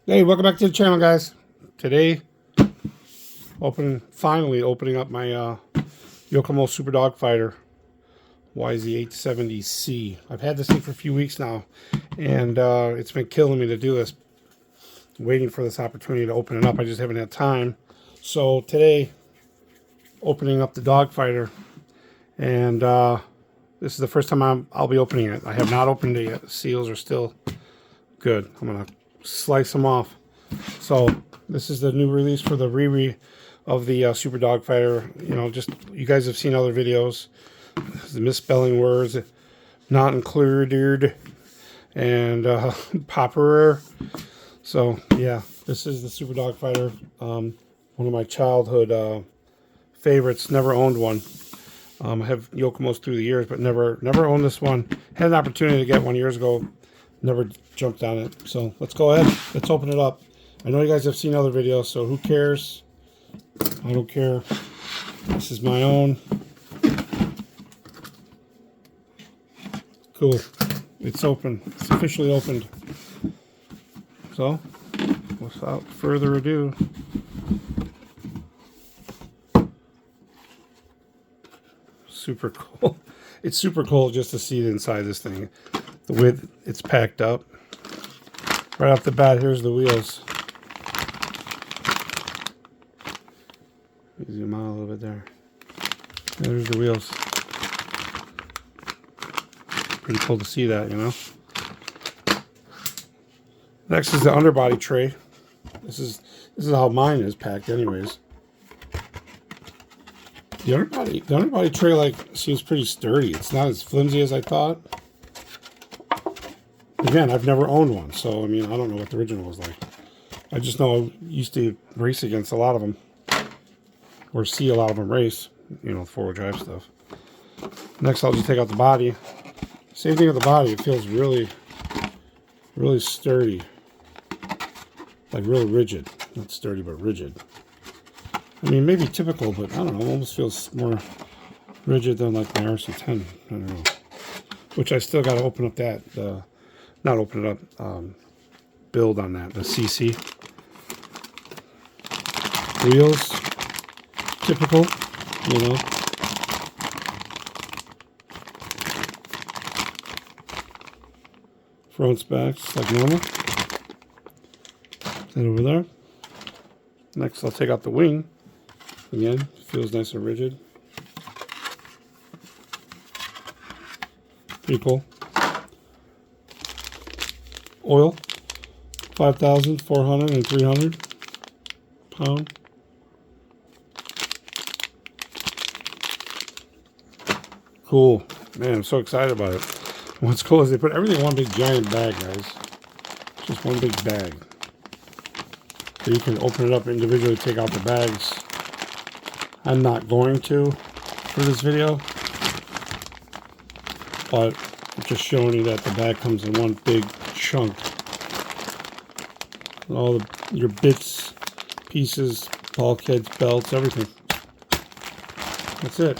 Hey, welcome back to the channel, guys. Today, finally opening up my Yokomo Super DogFighter YZ-870c. I've had this thing for a few weeks now, and it's been killing me to do this. Waiting for this opportunity to open it up. I just haven't had time. So today, opening up the DogFighter, and this is the first time I'll be opening it. I have not opened it yet. The seals are still good. I'm gonna slice them off. So this is the new release for the of the Super DogFighter. You know, just you guys have seen other videos. The misspelling words, not included, and popper. So yeah, this is the Super DogFighter. One of my childhood favorites. Never owned one. I have Yokomos through the years, but never owned this one. Had an opportunity to get one years ago. Never jumped on it. So let's go ahead. Let's open it up. I know you guys have seen other videos, so who cares? I don't care. This is my own. Cool. It's open. It's officially opened. So, without further ado, super cool. It's super cool just to see inside this thing. The way it's packed up. Right off the bat, here's the wheels. Zoom out a little bit there. There's the wheels. Pretty cool to see that, you know. Next is the underbody tray. This is how mine is packed, anyways. The underbody tray seems pretty sturdy. It's not as flimsy as I thought. Again, I've never owned one, so I mean I don't know what the original was like. I just know I used to race against a lot of them. Or see a lot of them race, you know, four-wheel drive stuff. Next, I'll just take out the body. Same thing with the body. It feels really, really sturdy. Like really rigid. Not sturdy, but rigid. I mean, maybe typical, but I don't know. It almost feels more rigid than like my RC10. I don't know. Which I still got to open up that. Not open it up. Build on that. The CC. Wheels. Typical, you know. Fronts, backs, like normal. Then over there. Next, I'll take out the wing. Again, feels nice and rigid. Pretty cool. Oil, 5,400 and 300 pound. Cool. Man, I'm so excited about it. What's cool is they put everything in one big giant bag, guys. Just one big bag. So you can open it up individually, take out the bags. I'm not going to for this video. But I'm just showing you that the bag comes in one big chunk. All your bits, pieces, bulkheads, belts, everything. That's it.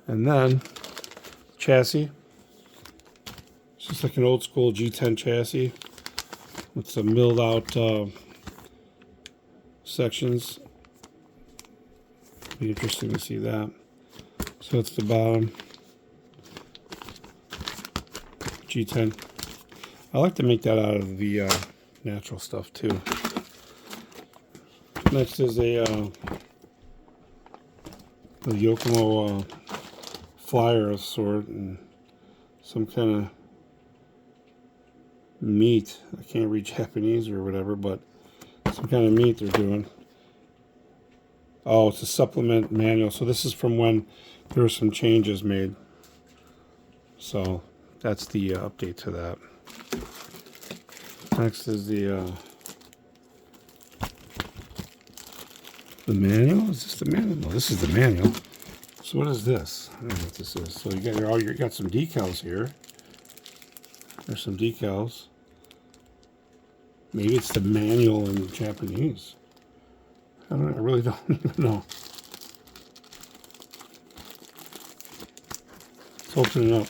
And then, chassis. It's just like an old school G10 chassis with some milled out sections. Be interesting to see that. So that's the bottom. G10. I like to make that out of the natural stuff too. Next is a the Yokomo flyer of sort and some kind of meat. I can't read Japanese or whatever, but some kind of meat they're doing. Oh, it's a supplement manual. So this is from when there were some changes made. So that's the update to that. Next is the manual. Is this the manual? No, this is the manual. So what is this? I don't know what this is. So you got some decals here. There's some decals. Maybe it's the manual in Japanese. I really don't even know. Let's open it up.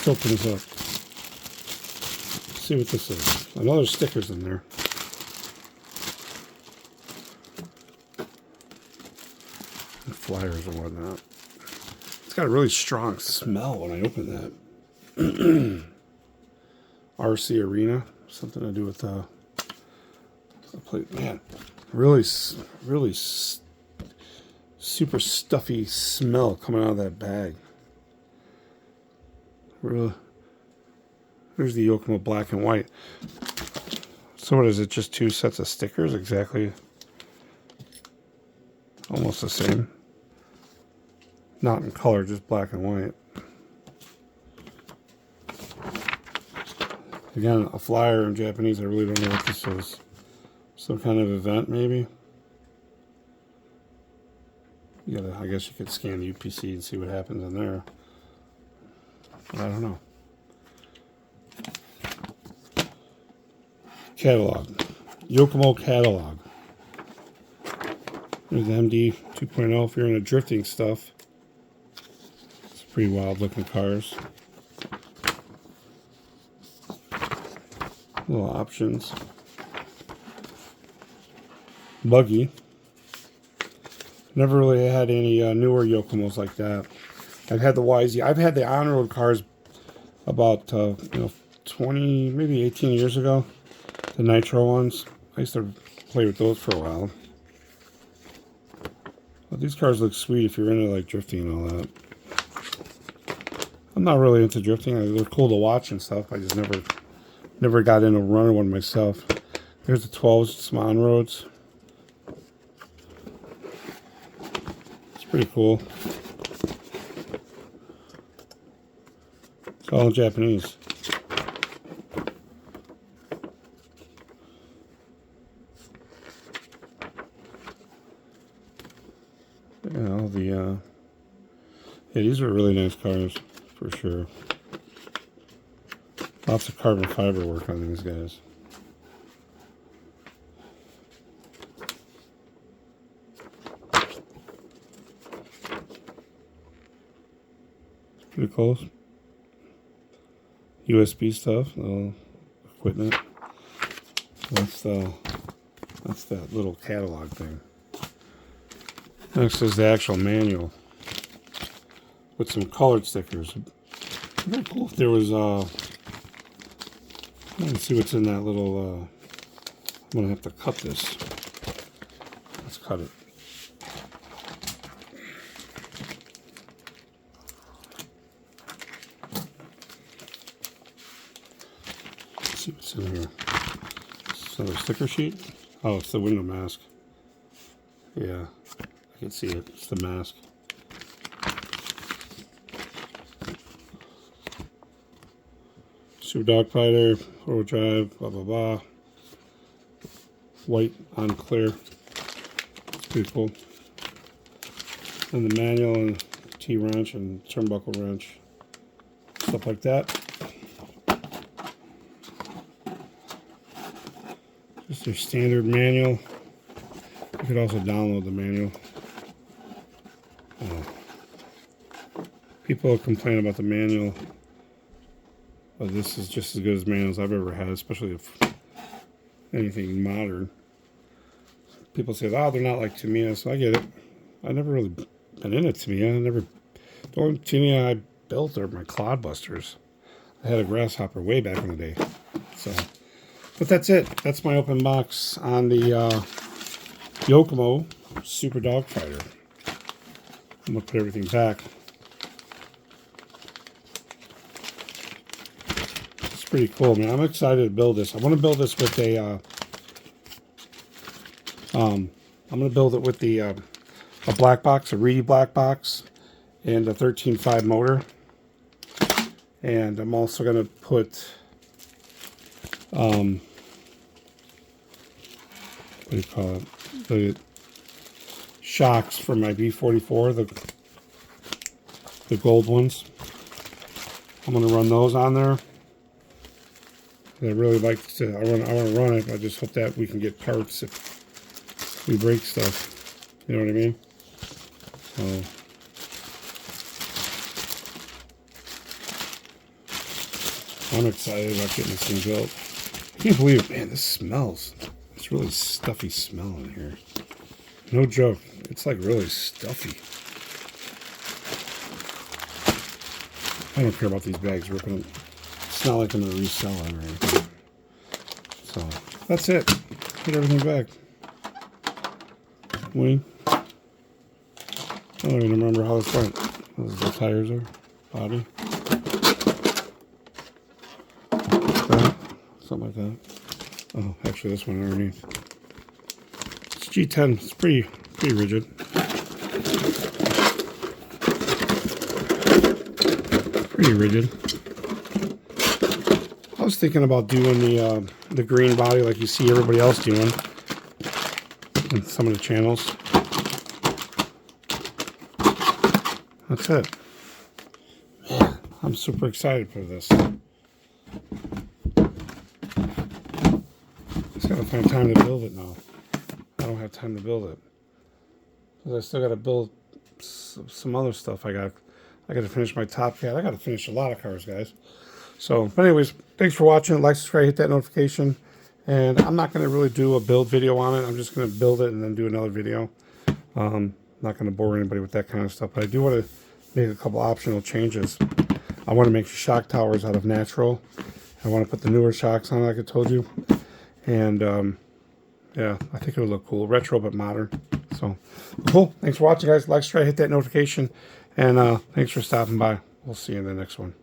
Let's open this up. See what this is. I know there's stickers in there. And flyers and whatnot. It's got a really strong smell when I open that. RC Arena. Something to do with the plate. Man, really super stuffy smell coming out of that bag. Really. Here's the Yokomo black and white. So what is it? Just 2 sets of stickers? Exactly. Almost the same. Not in color, just black and white. Again, a flyer in Japanese. I really don't know what this is. Some kind of event, maybe. You gotta, I guess you could scan the UPC and see what happens in there. I don't know. Catalog. Yokomo catalog. There's the MD 2.0 if you're into drifting stuff. It's pretty wild looking cars. Little options. Buggy. Never really had any newer Yokomos like that. I've had the YZ. I've had the on-road cars about 20, maybe 18 years ago. The nitro ones. I used to play with those for a while. But these cars look sweet if you're into like drifting and all that. I'm not really into drifting. They're cool to watch and stuff. I just never got into running one myself. There's the 12s, some on-roads. It's pretty cool. It's all in Japanese. Yeah, these are really nice cars, for sure. Lots of carbon fiber work on these guys. It's pretty cool. USB stuff, little equipment. That's that little catalog thing. Next is the actual manual with some colored stickers. Very cool if there was let's see what's in that little I'm gonna have to cut this. Let's cut it. Let's see what's in here. It's another sticker sheet. Oh, it's the window mask. Yeah. I can see it. It's the mask. Super DogFighter, 4-wheel drive, blah blah blah. White on clear. It's pretty cool. And the manual and T-wrench and turnbuckle wrench. Stuff like that. Just your standard manual. You could also download the manual. People complain about the manual, but this is just as good as manuals I've ever had, especially if anything modern. People say, oh, they're not like Tamiya, so I get it. I never really been in a Tamiya. The only Tamiya I built are my Clodbusters. I had a Grasshopper way back in the day. So, but that's it. That's my open box on the Yokomo Super DogFighter. I'm going to put everything back. It's pretty cool, man. I'm excited to build this. I want to build this with a I'm going to build it with the a black box, a Reedy black box, and a 13.5 motor. And I'm also going to put what do you call it? The shocks for my B44, the gold ones. I'm going to run those on there. I really like to. I want to run it. I just hope that we can get parts if we break stuff. You know what I mean? So I'm excited about getting this thing built. I can't believe it. Man, this smells. It's really stuffy smell in here. No joke. It's like really stuffy. I don't care about these bags ripping them. It's not like I'm going to resell them or anything. So, that's it. Put everything back. Wing. I don't even remember how this went. Those the tires are. Body. That. Something like that. Oh, actually this one underneath. It's G10. It's pretty rigid. Pretty rigid. I was thinking about doing the green body like you see everybody else doing in some of the channels. That's it. Man, I'm super excited for this. Just gotta find time to build it now. I don't have time to build it because I still gotta build some other stuff. I gotta finish my Top Cat. I gotta finish a lot of cars, guys. So, but anyways, thanks for watching. Like, subscribe, hit that notification. And I'm not gonna really do a build video on it. I'm just gonna build it and then do another video. I'm not gonna bore anybody with that kind of stuff. But I do want to make a couple optional changes. I want to make shock towers out of natural. I want to put the newer shocks on, like I told you. And yeah, I think it'll look cool. Retro, but modern. So, cool. Thanks for watching, guys. Like, subscribe, hit that notification. And thanks for stopping by. We'll see you in the next one.